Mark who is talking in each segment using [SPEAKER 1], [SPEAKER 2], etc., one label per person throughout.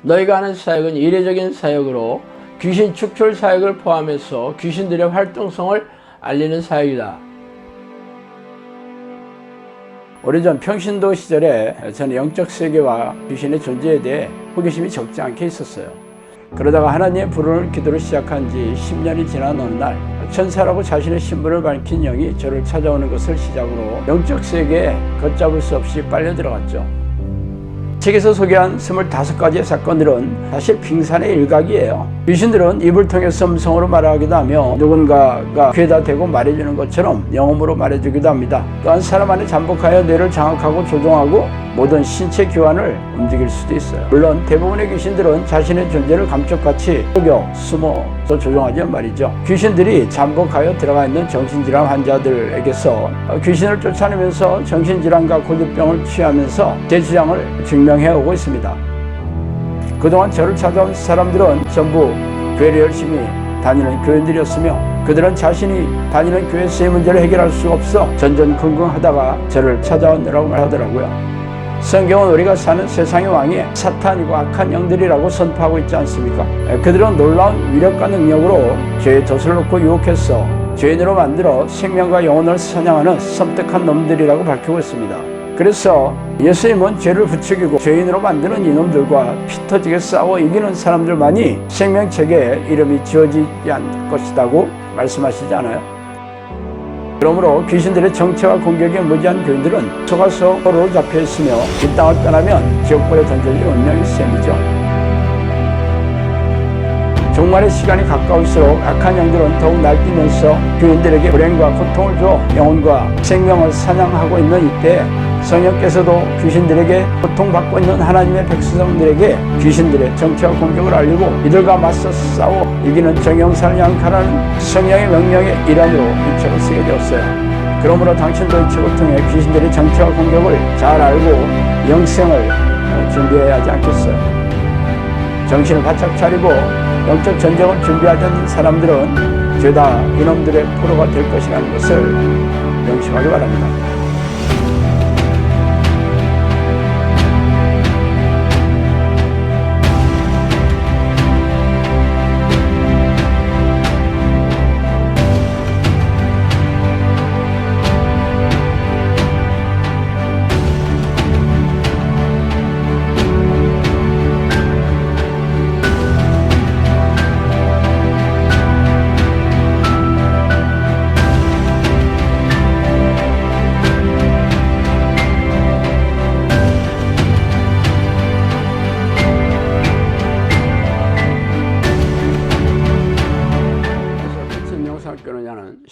[SPEAKER 1] 너희가 하는 사역은 이례적인 사역으로 귀신 축출 사역을 포함해서 귀신들의 활동성을 알리는 사역이다. 오래전 평신도 시절에 저는 영적 세계와 귀신의 존재에 대해 호기심이 적지 않게 있었어요. 그러다가 하나님의 부르는 기도를 시작한 지 10년이 지난 어느 날 천사라고 자신의 신분을 밝힌 영이 저를 찾아오는 것을 시작으로 영적 세계에 걷잡을 수 없이 빨려 들어갔죠. 책에서 소개한 25가지의 사건들은 사실 빙산의 일각이에요. 귀신들은 입을 통해서 음성으로 말하기도 하며 누군가가 귀에다 대고 말해주는 것처럼 영음으로 말해주기도 합니다. 또한 사람 안에 잠복하여 뇌를 장악하고 조종하고 모든 신체 기관을 움직일 수도 있어요. 물론 대부분의 귀신들은 자신의 존재를 감쪽같이 속여 숨어서 조종하지만 말이죠. 귀신들이 잠복하여 들어가 있는 정신질환 환자들에게서 귀신을 쫓아내면서 정신질환과 고질병을 취하면서 제 주장을 증명해오고 있습니다. 그동안 저를 찾아온 사람들은 전부 교회를 열심히 다니는 교인들이었으며 그들은 자신이 다니는 교회에서의 문제를 해결할 수 없어 전전긍긍하다가 저를 찾아오느라고 말하더라고요. 성경은 우리가 사는 세상의 왕이 사탄이고 악한 영들이라고 선포하고 있지 않습니까? 그들은 놀라운 위력과 능력으로 죄의 덫을 놓고 유혹해서 죄인으로 만들어 생명과 영혼을 사냥하는 섬뜩한 놈들이라고 밝히고 있습니다. 그래서 예수님은 죄를 부추기고 죄인으로 만드는 이놈들과 피 터지게 싸워 이기는 사람들만이 생명책에 이름이 지어지지 않을 것이라고 말씀하시지 않아요? 그러므로 귀신들의 정체와 공격에 무지한 교인들은 속아서 포로로 잡혀있으며 이 땅을 떠나면 지옥불에 던져질 운명이 셈이죠. 종말의 시간이 가까울수록 악한 영들은 더욱 날뛰면서 교인들에게 불행과 고통을 줘 영혼과 생명을 사냥하고 있는 이때 성령께서도 귀신들에게 고통받고 있는 하나님의 백성들에게 귀신들의 정체와 공격을 알리고 이들과 맞서 싸워 이기는 정형사를 양칼하는 성령의 명령의 일환으로 이 책을 쓰게 되었어요. 그러므로 당신도 이 책을 통해 귀신들의 정체와 공격을 잘 알고 영생을 준비해야 하지 않겠어요? 정신을 바짝 차리고 영적 전쟁을 준비하지 않는 사람들은 죄다 이놈들의 포로가 될 것이라는 것을 명심하기 바랍니다.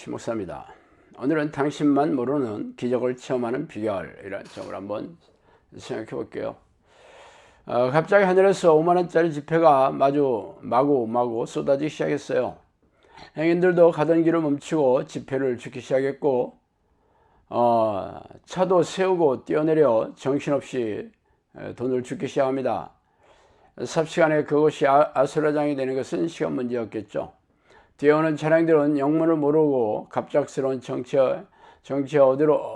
[SPEAKER 1] 목사입니다. 오늘은 당신만 모르는 기적을 체험하는 비결이라는 점을 한번 생각해 볼게요. 갑자기 하늘에서 5만원짜리 지폐가 마구 쏟아지기 시작했어요. 행인들도 가던 길을 멈추고 지폐를 줍기 시작했고 차도 세우고 뛰어내려 정신없이 돈을 줍기 시작합니다. 삽시간에 그것이 아수라장이 되는 것은 시간 문제였겠죠. 뒤에 오는 차량들은 영문을 모르고 갑작스러운 정치에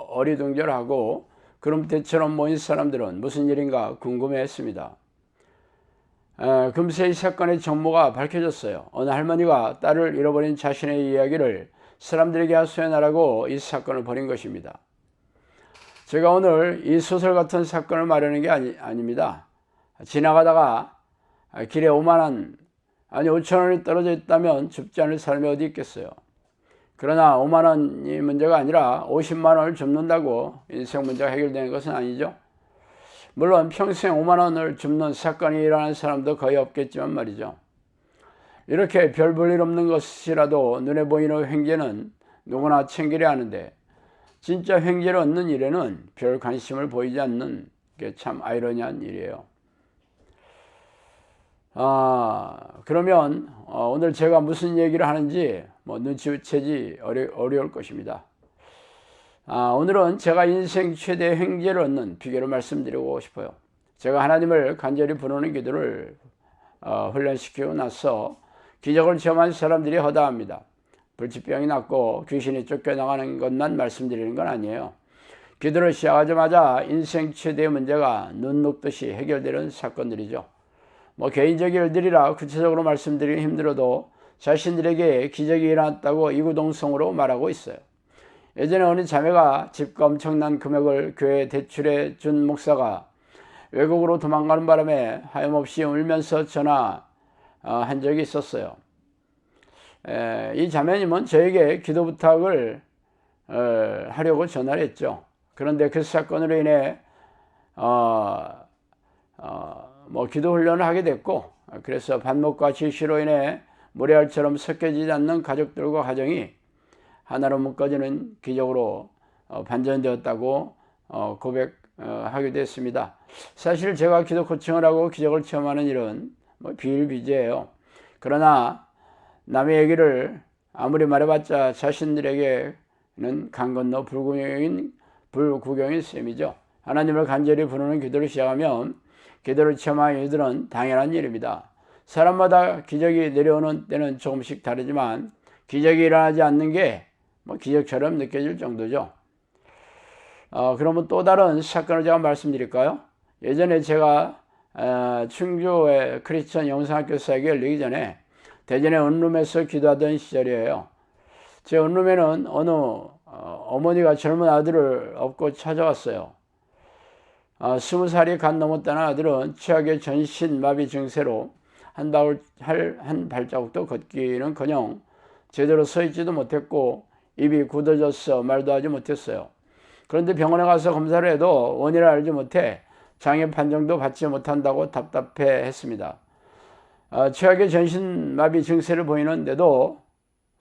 [SPEAKER 1] 어리둥절하고 구름대처럼 모인 사람들은 무슨 일인가 궁금해했습니다. 금세 이 사건의 전모가 밝혀졌어요. 어느 할머니가 딸을 잃어버린 자신의 이야기를 사람들에게 하소연하라고 이 사건을 벌인 것입니다. 제가 오늘 이 소설 같은 사건을 말하는 게 아닙니다. 지나가다가 길에 5천원이 떨어져 있다면 줍지 않을 사람이 어디 있겠어요. 그러나 5만원이 문제가 아니라 50만원을 줍는다고 인생 문제가 해결되는 것은 아니죠. 물론 평생 5만원을 줍는 사건이 일어나는 사람도 거의 없겠지만 말이죠. 이렇게 별 볼 일 없는 것이라도 눈에 보이는 횡재는 누구나 챙기려 하는데 진짜 횡재를 얻는 일에는 별 관심을 보이지 않는 게 참 아이러니한 일이에요. 그러면 오늘 제가 무슨 얘기를 하는지 눈치채기 어려울 것입니다. 오늘은 제가 인생 최대 횡재를 얻는 비결을 말씀드리고 싶어요. 제가 하나님을 간절히 부르는 기도를 훈련시키고 나서 기적을 체험한 사람들이 허다합니다. 불치병이 낫고 귀신이 쫓겨나가는 것만 말씀드리는 건 아니에요. 기도를 시작하자마자 인생 최대의 문제가 눈 녹듯이 해결되는 사건들이죠. 개인적 일들이라 구체적으로 말씀드리기 힘들어도 자신들에게 기적이 일어났다고 이구동성으로 말하고 있어요. 예전에 어느 자매가 집과 엄청난 금액을 교회에 대출해 준 목사가 외국으로 도망가는 바람에 하염없이 울면서 전화한 적이 있었어요. 이 자매님은 저에게 기도 부탁을 하려고 전화를 했죠. 그런데 그 사건으로 인해 기도 훈련을 하게 됐고, 그래서 반목과 질시로 인해 모래알처럼 섞여지지 않는 가족들과 가정이 하나로 묶어지는 기적으로 반전되었다고 고백하게 됐습니다. 사실 제가 기도 코칭을 하고 기적을 체험하는 일은 비일비재예요. 그러나 남의 얘기를 아무리 말해봤자 자신들에게는 강 건너 불구경인 셈이죠. 하나님을 간절히 부르는 기도를 시작하면 기도를 체험하는 이들은 당연한 일입니다. 사람마다 기적이 내려오는 때는 조금씩 다르지만 기적이 일어나지 않는 게 기적처럼 느껴질 정도죠. 그러면 또 다른 사건을 제가 말씀드릴까요? 예전에 제가 충주의 크리스천 영상학교 사역에 열리기 전에 대전의 원룸에서 기도하던 시절이에요. 제 원룸에는 어느 어머니가 젊은 아들을 업고 찾아왔어요. 20살이 간 넘었다는 아들은 취약의 전신마비 증세로 한 발자국도 걷기는커녕 제대로 서 있지도 못했고 입이 굳어져서 말도 하지 못했어요. 그런데 병원에 가서 검사를 해도 원인을 알지 못해 장애 판정도 받지 못한다고 답답해 했습니다. 최악의 전신마비 증세를 보이는데도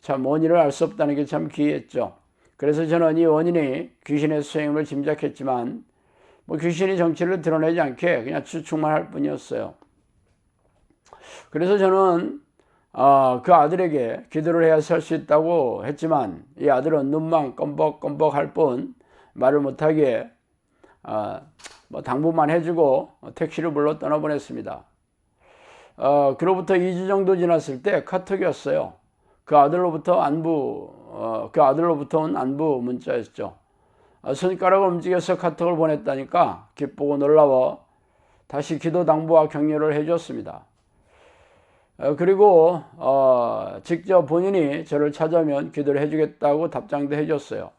[SPEAKER 1] 참 원인을 알 수 없다는 게 참 기이했죠. 그래서 저는 이 원인이 귀신의 수행을 짐작했지만 귀신이 정체를 드러내지 않게 그냥 추측만 할 뿐이었어요. 그래서 저는 그 아들에게 기도를 해야 살 수 있다고 했지만 이 아들은 눈만 껌벅껌벅 할 뿐 말을 못하게 당부만 해주고 택시를 불러 떠나보냈습니다. 그로부터 2주 정도 지났을 때 카톡이 왔어요. 그 아들로부터 온 안부 문자였죠. 손가락을 움직여서 카톡을 보냈다니까 기쁘고 놀라워 다시 기도 당부와 격려를 해줬습니다. 그리고 직접 본인이 저를 찾아오면 기도를 해주겠다고 답장도 해줬어요.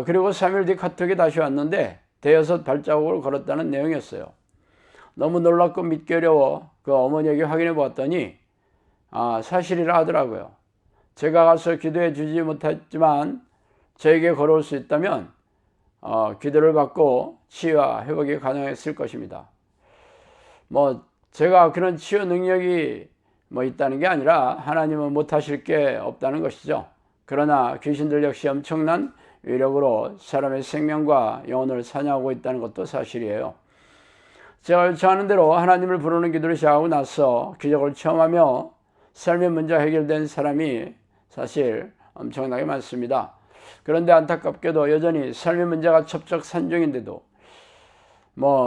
[SPEAKER 1] 그리고 3일 뒤 카톡이 다시 왔는데 대여섯 발자국을 걸었다는 내용이었어요. 너무 놀랍고 믿기 어려워 그 어머니에게 확인해 보았더니 사실이라 하더라고요. 제가 가서 기도해 주지 못했지만 저에게 걸어올 수 있다면 기도를 받고 치유와 회복이 가능했을 것입니다. 제가 그런 치유 능력이 있다는 게 아니라 하나님은 못하실 게 없다는 것이죠. 그러나 귀신들 역시 엄청난 위력으로 사람의 생명과 영혼을 사냥하고 있다는 것도 사실이에요. 제가 요청하는 대로 하나님을 부르는 기도를 시작하고 나서 기적을 체험하며 삶의 문제가 해결된 사람이 사실 엄청나게 많습니다. 그런데 안타깝게도 여전히 삶의 문제가 첩첩산중인데도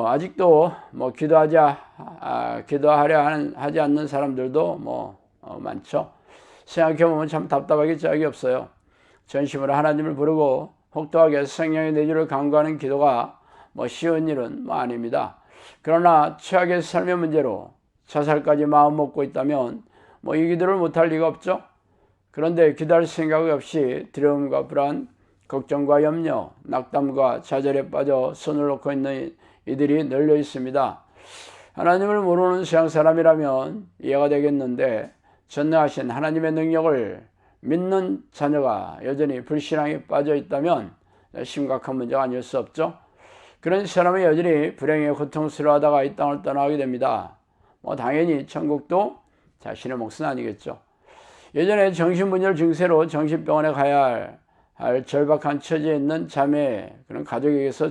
[SPEAKER 1] 아직도 기도하려 하지 않는 사람들도 많죠. 생각해보면 참 답답하기 짝이 없어요. 전심으로 하나님을 부르고 혹독하게 성령의 내주를 간구하는 기도가 쉬운 일은 아닙니다. 그러나 최악의 삶의 문제로 자살까지 마음 먹고 있다면 이 기도를 못할 리가 없죠. 그런데 기도할 생각 없이 두려움과 불안, 걱정과 염려, 낙담과 좌절에 빠져 손을 놓고 있는 이들이 널려 있습니다. 하나님을 모르는 세상 사람이라면 이해가 되겠는데 전능하신 하나님의 능력을 믿는 자녀가 여전히 불신앙에 빠져 있다면 심각한 문제가 아닐 수 없죠. 그런 사람은 여전히 불행에 고통스러워하다가 이 땅을 떠나게 됩니다. 당연히 천국도 자신의 몫은 아니겠죠. 예전에 정신분열 증세로 정신병원에 가야 할 절박한 처지에 있는 자매 그런 가족에게서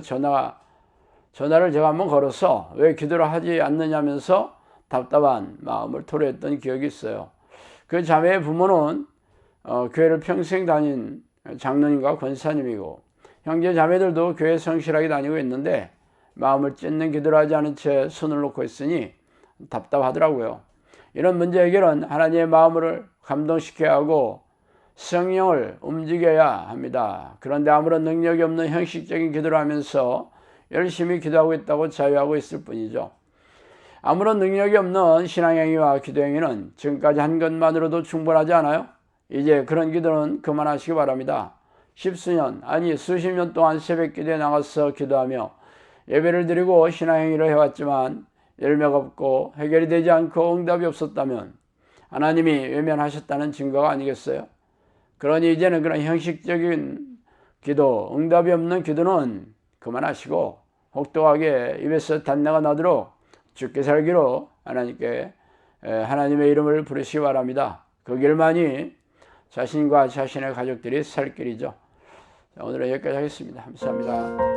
[SPEAKER 1] 전화를 제가 한번 걸어서 왜 기도를 하지 않느냐면서 답답한 마음을 토로했던 기억이 있어요. 그 자매의 부모는 교회를 평생 다닌 장로님과 권사님이고 형제 자매들도 교회 성실하게 다니고 있는데 마음을 찢는 기도를 하지 않은 채 손을 놓고 있으니 답답하더라고요. 이런 문제 해결은 하나님의 마음을 감동시켜야 하고 성령을 움직여야 합니다. 그런데 아무런 능력이 없는 형식적인 기도를 하면서 열심히 기도하고 있다고 자유하고 있을 뿐이죠. 아무런 능력이 없는 신앙행위와 기도행위는 지금까지 한 것만으로도 충분하지 않아요? 이제 그런 기도는 그만하시기 바랍니다. 십수년, 아니 수십 년 동안 새벽 기도에 나가서 기도하며 예배를 드리고 신앙행위를 해왔지만 열매가 없고 해결이 되지 않고 응답이 없었다면 하나님이 외면하셨다는 증거가 아니겠어요? 그러니 이제는 그런 형식적인 기도, 응답이 없는 기도는 그만하시고 혹독하게 입에서 단내가 나도록 죽게 살기로 하나님께 하나님의 이름을 부르시기 바랍니다. 그 길만이 자신과 자신의 가족들이 살 길이죠. 오늘은 여기까지 하겠습니다. 감사합니다.